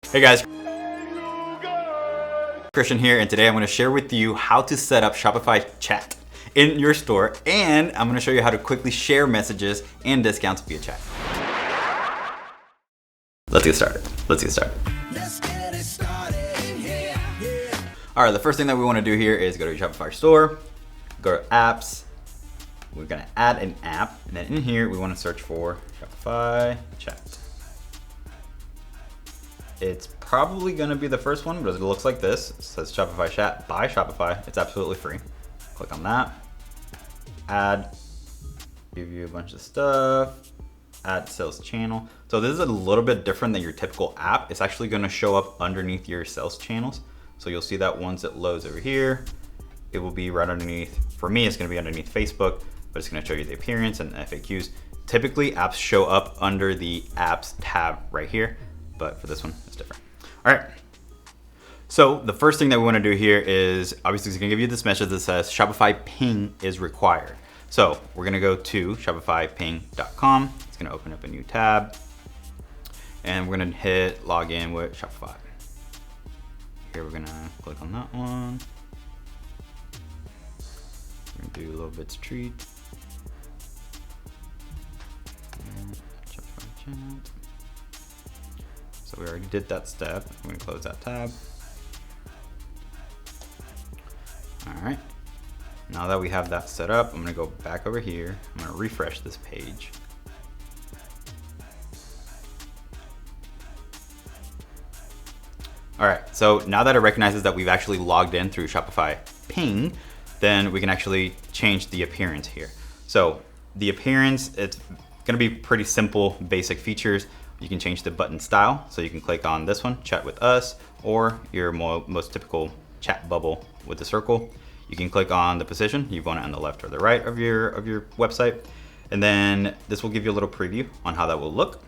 Hey guys, Christian here, and today I'm going to share with you how to set up Shopify chat in your store, and I'm going to show you how to quickly share messages and discounts via chat. Let's get started. All right, the first thing that we want to do here is go to your Shopify store, go to apps. We're going to add an app, and then in here we want to search for Shopify chat. It's probably going to be the first one, but it looks like this. It says Shopify chat by Shopify. It's absolutely free. Click on that. Add, give you a bunch of stuff. Add sales channel. So this is a little bit different than your typical app. It's actually going to show up underneath your sales channels. So you'll see that once it loads over here, it will be right underneath. For me, it's going to be underneath Facebook, but it's going to show you the appearance and the FAQs. Typically, apps show up under the apps tab right here, but for this one, it's different. All right. So the first thing that we want to do here is obviously it's going to give you this message that says Shopify ping is required. So we're going to go to shopifyping.com. It's going to open up a new tab, and we're going to hit login with Shopify. Here we're going to click on that one. We're going to do a little bits treat. Shopify chat. So we already did that step. I'm going to close that tab. All right. Now that we have that set up, I'm going to go back over here. I'm going to refresh this page. All right. So now that it recognizes that we've actually logged in through Shopify Ping, then we can actually change the appearance here. So the appearance, it's going to be pretty simple, basic features. You can change the button style. So you can click on this one, chat with us, or your most typical chat bubble with the circle. You can click on the position. You want it on the left or the right of your website. And then this will give you a little preview on how that will look.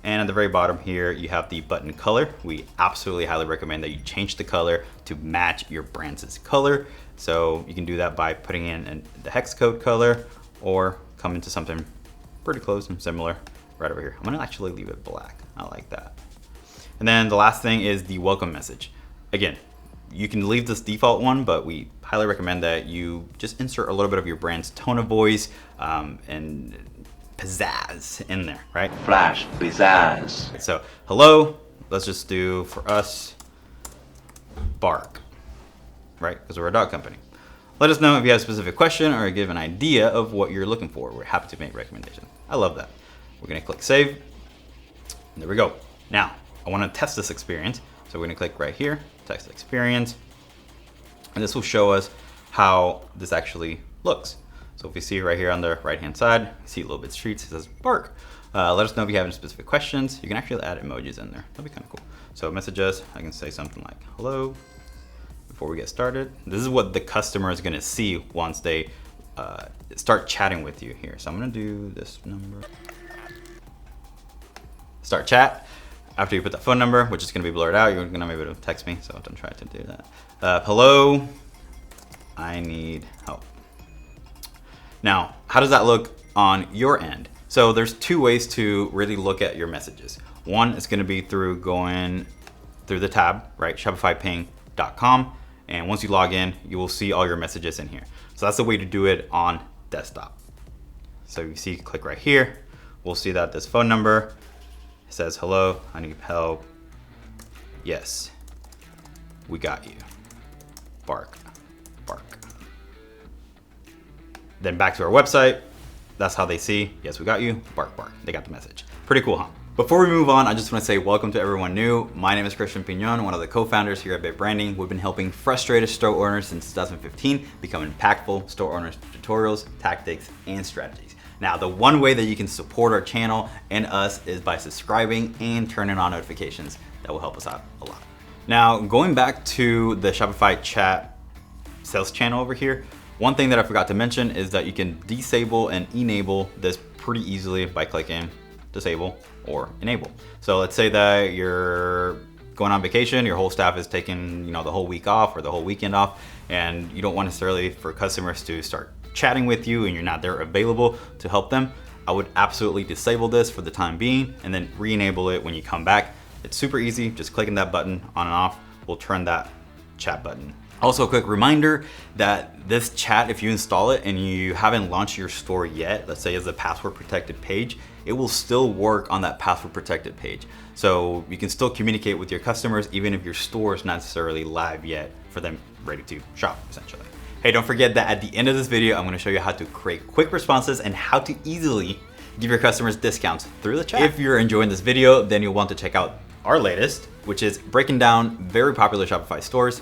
And at the very bottom here, you have the button color. We absolutely highly recommend that you change the color to match your brand's color. So you can do that by putting in the hex code color or come into something pretty close and similar right over here. I'm gonna actually leave it black. I like that. And then the last thing is the welcome message. Again, you can leave this default one, but we highly recommend that you just insert a little bit of your brand's tone of voice and pizzazz in there, right? Flash, pizzazz. So, hello, let's just do for us, bark, right? Because we're a dog company. Let us know if you have a specific question or give an idea of what you're looking for. We're happy to make recommendations. I love that. We're gonna click save. And there we go. Now, I wanna test this experience. So we're gonna click right here, test experience. And this will show us how this actually looks. So if you see right here on the right-hand side, you see a little bit streets, it says bark. Let us know if you have any specific questions. You can actually add emojis in there. That'd be kind of cool. So message us, I can say something like, hello, before we get started. This is what the customer is gonna see once they start chatting with you here. So I'm gonna do this number. Start chat. After you put that phone number, which is gonna be blurred out, you're gonna be able to text me, so don't try to do that. Hello, I need help. Now, how does that look on your end? So there's two ways to really look at your messages. One is gonna be through going through the tab, right? Shopifyping.com. And once you log in, you will see all your messages in here. So that's the way to do it on desktop. So you see, click right here. We'll see that this phone number says, hello, I need help. Yes, we got you. Bark, bark. Then back to our website. That's how they see, yes, we got you, bark, bark. They got the message. Pretty cool, huh? Before we move on, I just want to say welcome to everyone new. My name is Christian Pinon, one of the co-founders here at Bit Branding. We've been helping frustrated store owners since 2015 become impactful store owners through tutorials, tactics, and strategies. Now, the one way that you can support our channel and us is by subscribing and turning on notifications. That will help us out a lot. Now, going back to the Shopify chat sales channel over here, one thing that I forgot to mention is that you can disable and enable this pretty easily by clicking disable or enable. So let's say that you're going on vacation, your whole staff is taking the whole week off or the whole weekend off, and you don't want necessarily for customers to start chatting with you and you're not there available to help them. I would absolutely disable this for the time being and then re-enable it when you come back. It's super easy, just clicking that button on and off will turn that chat button. Also, a quick reminder that this chat, if you install it and you haven't launched your store yet, let's say as a password protected page, it will still work on that password protected page. So you can still communicate with your customers even if your store is not necessarily live yet for them ready to shop, essentially. Hey, don't forget that at the end of this video, I'm gonna show you how to create quick responses and how to easily give your customers discounts through the chat. If you're enjoying this video, then you'll want to check out our latest, which is breaking down very popular Shopify stores.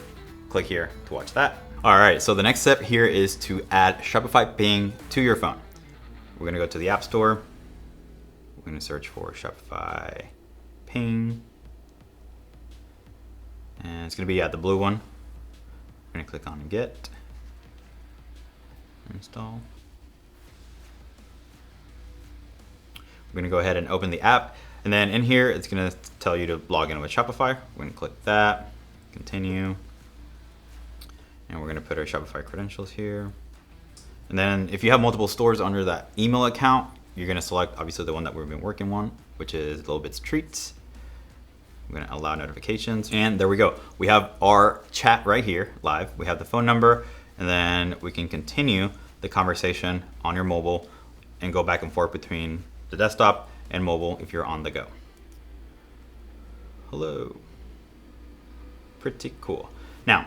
Click here to watch that. All right, so the next step here is to add Shopify Ping to your phone. We're gonna go to the App Store. We're gonna search for Shopify Ping. And it's gonna be the blue one. We're gonna click on Get. Install. We're gonna go ahead and open the app. And then in here, it's gonna tell you to log in with Shopify. We're gonna click that, continue. And we're gonna put our Shopify credentials here. And then if you have multiple stores under that email account, you're gonna select obviously the one that we've been working on, which is Little Bits Treats. We're gonna allow notifications. And there we go. We have our chat right here live. We have the phone number, and then we can continue the conversation on your mobile and go back and forth between the desktop and mobile if you're on the go. Hello. Pretty cool. Now,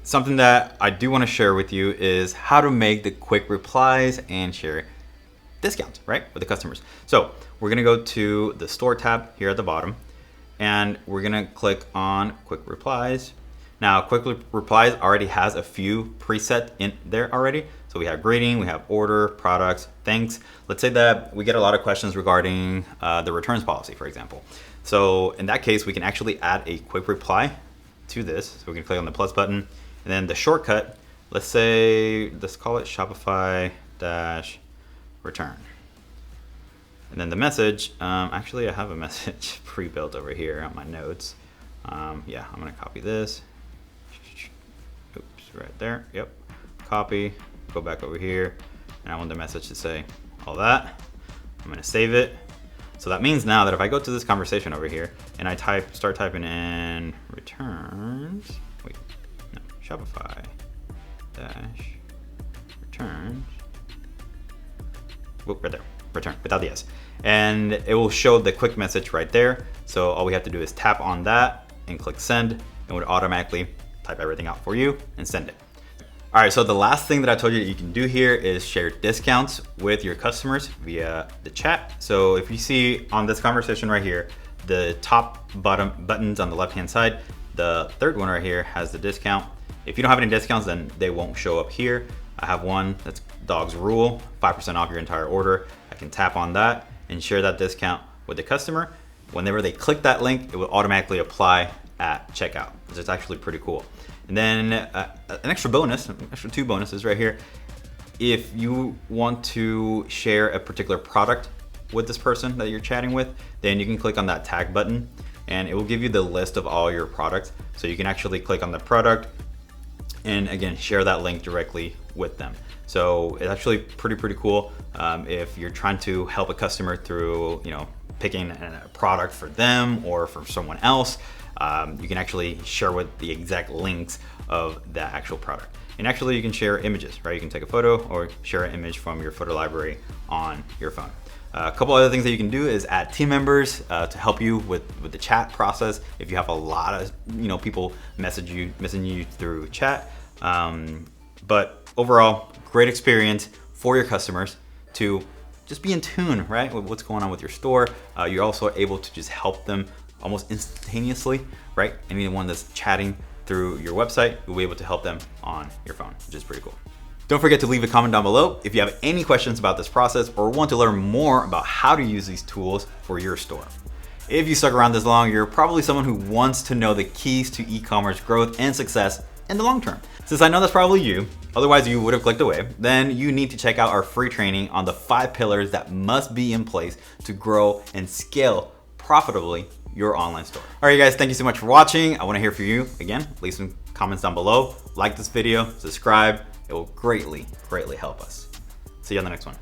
something that I do want to share with you is how to make the quick replies and share discounts, right, with the customers. So we're gonna go to the store tab here at the bottom, and we're gonna click on quick replies. Now, quick replies already has a few preset in there already. So we have greeting, we have order, products, thanks. Let's say that we get a lot of questions regarding the returns policy, for example. So in that case, we can actually add a quick reply to this. So we can click on the plus button, and then the shortcut, let's call it Shopify -return. And then the message, actually I have a message pre-built over here on my notes. Yeah, I'm gonna copy this. Oops, right there, yep. Copy, go back over here, and I want the message to say all that. I'm gonna save it. So that means now that if I go to this conversation over here and I start typing in returns, wait, no, Shopify -returns, whoop, right there, return without the S. And it will show the quick message right there. So all we have to do is tap on that and click send, and it would automatically type everything out for you and send it. All right, so the last thing that I told you that you can do here is share discounts with your customers via the chat. So if you see on this conversation right here, the top bottom buttons on the left-hand side, the third one right here has the discount. If you don't have any discounts, then they won't show up here. I have one that's Dog's Rule, 5% off your entire order. I can tap on that and share that discount with the customer. Whenever they click that link, it will automatically apply at checkout, which is actually pretty cool. And then an extra two bonuses right here. If you want to share a particular product with this person that you're chatting with, then you can click on that tag button and it will give you the list of all your products. So you can actually click on the product and again, share that link directly with them. So it's actually pretty cool. If you're trying to help a customer through, picking a product for them or for someone else, you can actually share with the exact links of that actual product. And actually you can share images, right? You can take a photo or share an image from your photo library on your phone. A couple other things that you can do is add team members to help you with the chat process. If you have a lot of people messaging you through chat. But overall, great experience for your customers to just be in tune, right, with what's going on with your store. You're also able to just help them almost instantaneously, right? Anyone that's chatting through your website, you'll be able to help them on your phone, which is pretty cool. Don't forget to leave a comment down below if you have any questions about this process or want to learn more about how to use these tools for your store. If you stuck around this long, you're probably someone who wants to know the keys to e-commerce growth and success in the long term. Since I know that's probably you, otherwise you would have clicked away, then you need to check out our free training on the 5 pillars that must be in place to grow and scale profitably your online store. All right, guys, thank you so much for watching. I want to hear from you. Again, leave some comments down below. Like this video, subscribe. It will greatly help us. See you on the next one.